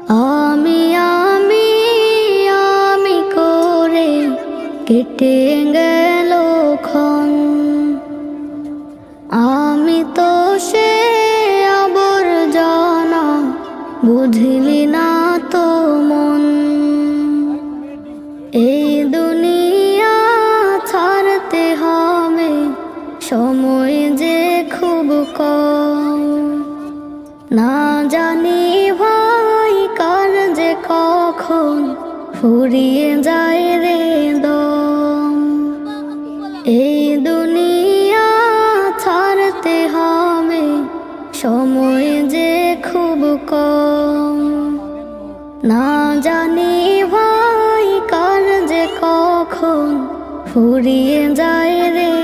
আমি আমি আমি করে কেটে গেল ক্ষণ। আমি তো সে আবর্জনা, বুঝলি না তো মন। এই দুনিয়া ছাড়তে হবে, সময় যে খুব কম। না জানি ভাই কার যে কখন ফুরিয়ে যায় রে দম। এই দুনিয়া ছাড়তে হবে, সময় যে খুব কম। না জানি ভাই কার যে কখন ফুরিয়ে যায় রে